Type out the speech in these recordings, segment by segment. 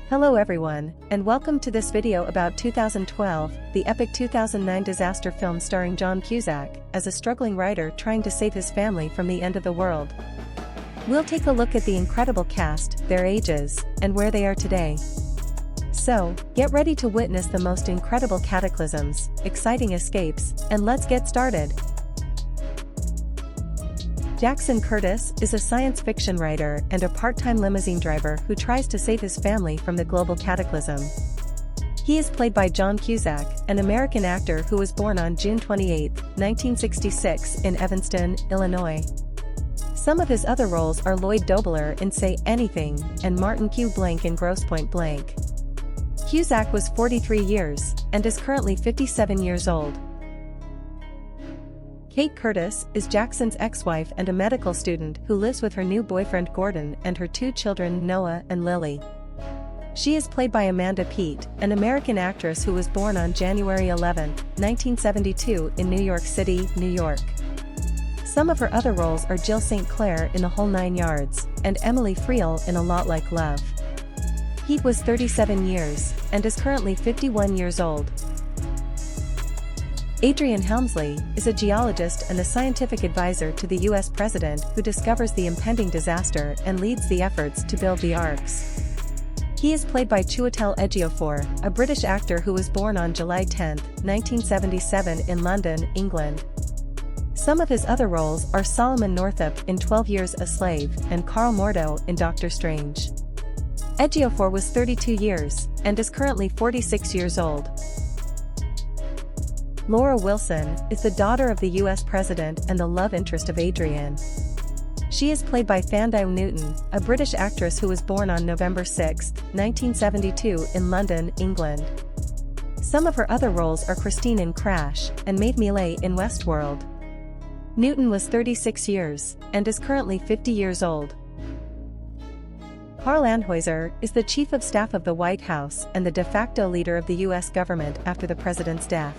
Hello everyone, and welcome to this video about 2012, the epic 2009 disaster film starring John Cusack, as a struggling writer trying to save his family from the end of the world. We'll take a look at the incredible cast, their ages, and where they are today. So, get ready to witness the most incredible cataclysms, exciting escapes, and let's get started. Jackson Curtis is a science fiction writer and a part-time limousine driver who tries to save his family from the global cataclysm. He is played by John Cusack, an American actor who was born on June 28, 1966 in Evanston, Illinois. Some of his other roles are Lloyd Dobler in Say Anything and Martin Q. Blank in Grosse Pointe Blank. Cusack was 43 years and is currently 57 years old. Kate Curtis is Jackson's ex-wife and a medical student who lives with her new boyfriend Gordon and her two children Noah and Lily. She is played by Amanda Peet, an American actress who was born on January 11, 1972 in New York City, New York. Some of her other roles are Jill St. Clair in The Whole Nine Yards and Emily Friel in A Lot Like Love. Peet was 37 years and is currently 51 years old. Adrian Helmsley is a geologist and a scientific advisor to the U.S. president who discovers the impending disaster and leads the efforts to build the arks. He is played by Chiwetel Ejiofor, a British actor who was born on July 10, 1977 in London, England. Some of his other roles are Solomon Northup in 12 Years a Slave and Carl Mordo in Doctor Strange. Ejiofor was 32 years and is currently 46 years old. Laura Wilson is the daughter of the U.S. president and the love interest of Adrian. She is played by Thandai Newton, a British actress who was born on November 6, 1972 in London, England. Some of her other roles are Christine in Crash and Maid Millet in Westworld. Newton was 36 years and is currently 50 years old. Karl Anheuser is the chief of staff of the White House and the de facto leader of the U.S. government after the president's death.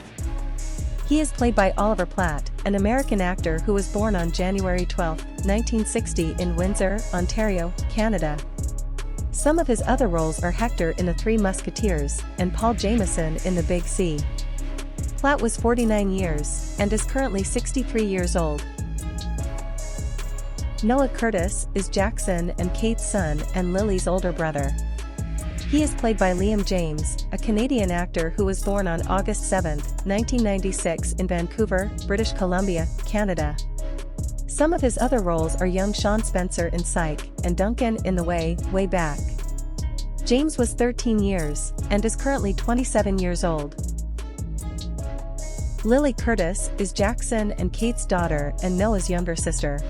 He is played by Oliver Platt, an American actor who was born on January 12, 1960 in Windsor, Ontario, Canada. Some of his other roles are Hector in The Three Musketeers and Paul Jameson in The Big Sea. Platt was 49 years and is currently 63 years old. Noah Curtis is Jackson and Kate's son and Lily's older brother. He is played by Liam James, a Canadian actor who was born on August 7, 1996 in Vancouver, British Columbia, Canada. Some of his other roles are young Sean Spencer in Psych and Duncan in The Way Back. James was 13 years and is currently 27 years old. Lily Curtis is Jackson and Kate's daughter and Noah's younger sister.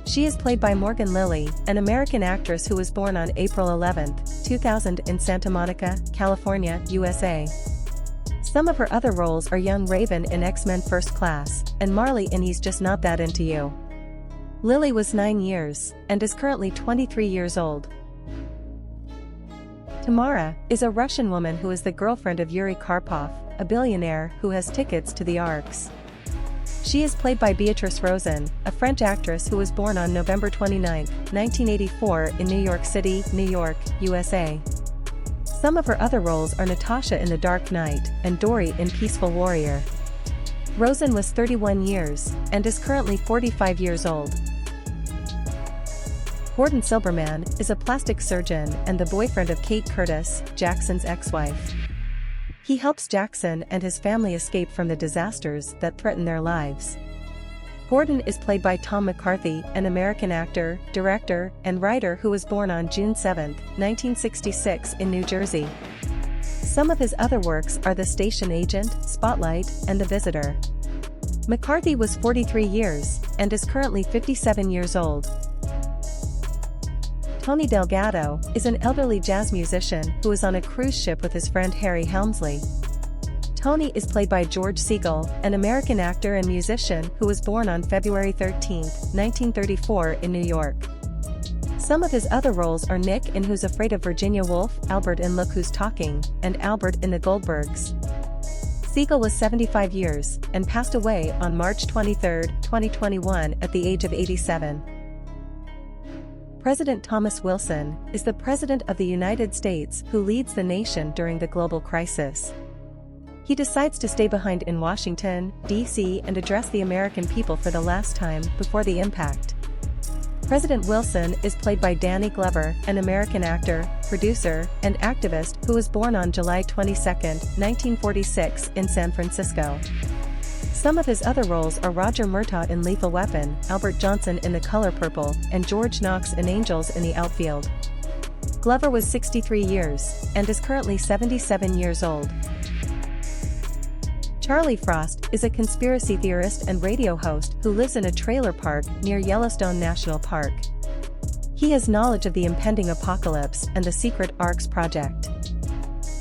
She is played by Morgan Lilly, an American actress who was born on April 11, 2000 in Santa Monica, California, USA. Some of her other roles are young Raven in X-Men First Class and Marley in He's Just Not That Into You. Lily was 9 years and is currently 23 years old. Tamara is a Russian woman who is the girlfriend of Yuri Karpov, a billionaire who has tickets to the Arks. She is played by Beatrice Rosen, a French actress who was born on November 29, 1984 in New York City, New York, USA. Some of her other roles are Natasha in The Dark Knight and Dory in Peaceful Warrior. Rosen was 31 years and is currently 45 years old. Gordon Silberman is a plastic surgeon and the boyfriend of Kate Curtis, Jackson's ex-wife. He helps Jackson and his family escape from the disasters that threaten their lives. Gordon is played by Tom McCarthy, an American actor, director, and writer who was born on June 7, 1966 in New Jersey. Some of his other works are The Station Agent, Spotlight, and The Visitor. McCarthy was 43 years and is currently 57 years old. Tony Delgado is an elderly jazz musician who is on a cruise ship with his friend Harry Helmsley. Tony is played by George Segal, an American actor and musician who was born on February 13, 1934 in New York. Some of his other roles are Nick in Who's Afraid of Virginia Woolf, Albert in Look Who's Talking, and Albert in The Goldbergs. Segal was 75 years and passed away on March 23, 2021 at the age of 87. President Thomas Wilson is the President of the United States who leads the nation during the global crisis. He decides to stay behind in Washington, D.C. and address the American people for the last time before the impact. President Wilson is played by Danny Glover, an American actor, producer, and activist who was born on July 22, 1946 in San Francisco. Some of his other roles are Roger Murtaugh in Lethal Weapon, Albert Johnson in The Color Purple, and George Knox in Angels in the Outfield. Glover was 63 years, and is currently 77 years old. Charlie Frost is a conspiracy theorist and radio host who lives in a trailer park near Yellowstone National Park. He has knowledge of the impending apocalypse and the secret Arks project.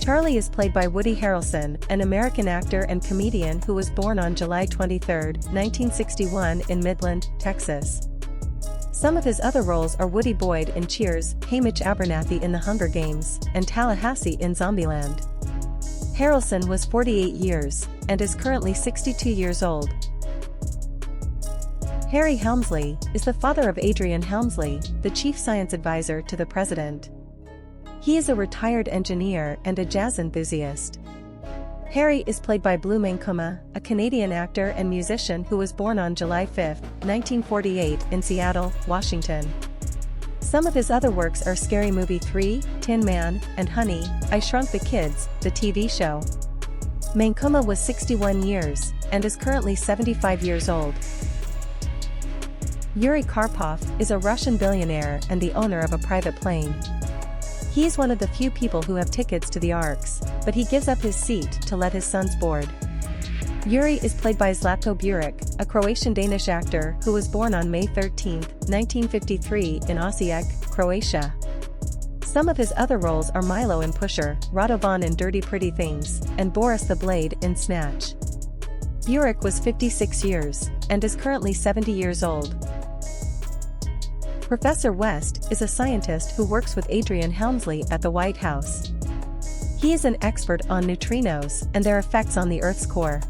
Charlie is played by Woody Harrelson, an American actor and comedian who was born on July 23, 1961 in Midland, Texas. Some of his other roles are Woody Boyd in Cheers, Hamish Abernathy in The Hunger Games, and Tallahassee in Zombieland. Harrelson was 48 years, and is currently 62 years old. Harry Helmsley is the father of Adrian Helmsley, the chief science advisor to the president. He is a retired engineer and a jazz enthusiast. Harry is played by Blue Mankuma, a Canadian actor and musician who was born on July 5, 1948 in Seattle, Washington. Some of his other works are Scary Movie 3, Tin Man, and Honey, I Shrunk the Kids, the TV show. Mankuma was 61 years, and is currently 75 years old. Yuri Karpov is a Russian billionaire and the owner of a private plane. He is one of the few people who have tickets to the Arks, but he gives up his seat to let his sons board. Yuri is played by Zlatko Buric, a Croatian-Danish actor who was born on May 13, 1953 in Osijek, Croatia. Some of his other roles are Milo in Pusher, Radovan in Dirty Pretty Things, and Boris the Blade in Snatch. Buric was 56 years, and is currently 70 years old. Professor West is a scientist who works with Adrian Helmsley at the White House. He is an expert on neutrinos and their effects on the Earth's core.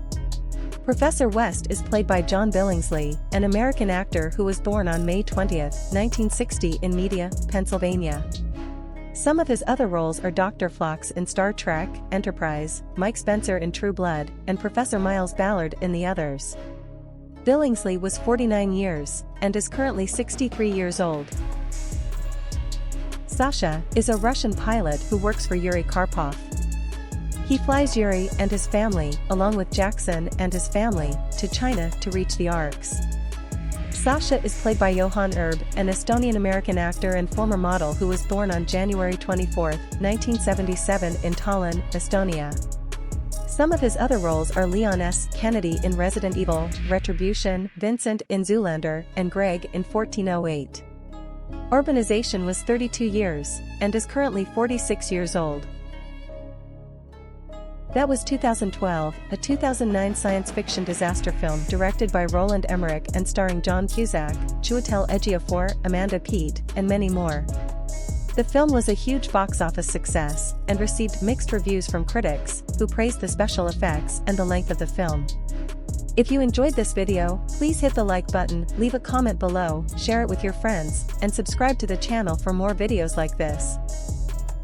Professor West is played by John Billingsley, an American actor who was born on May 20, 1960 in Media, Pennsylvania. Some of his other roles are Dr. Phlox in Star Trek, Enterprise, Mike Spencer in True Blood, and Professor Miles Ballard in The Others. Billingsley was 49 years, and is currently 63 years old. Sasha is a Russian pilot who works for Yuri Karpov. He flies Yuri and his family, along with Jackson and his family, to China to reach the Arks. Sasha is played by Johan Erb, an Estonian-American actor and former model who was born on January 24, 1977 in Tallinn, Estonia. Some of his other roles are Leon S. Kennedy in Resident Evil, Retribution, Vincent in Zoolander, and Greg in 1408. Urbanization was 32 years, and is currently 46 years old. That was 2012, a 2009 science fiction disaster film directed by Roland Emmerich and starring John Cusack, Chiwetel Ejiofor, Amanda Peet, and many more. The film was a huge box office success, and received mixed reviews from critics, who praised the special effects and the length of the film. If you enjoyed this video, please hit the like button, leave a comment below, share it with your friends, and subscribe to the channel for more videos like this.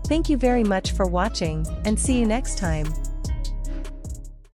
Thank you very much for watching, and see you next time.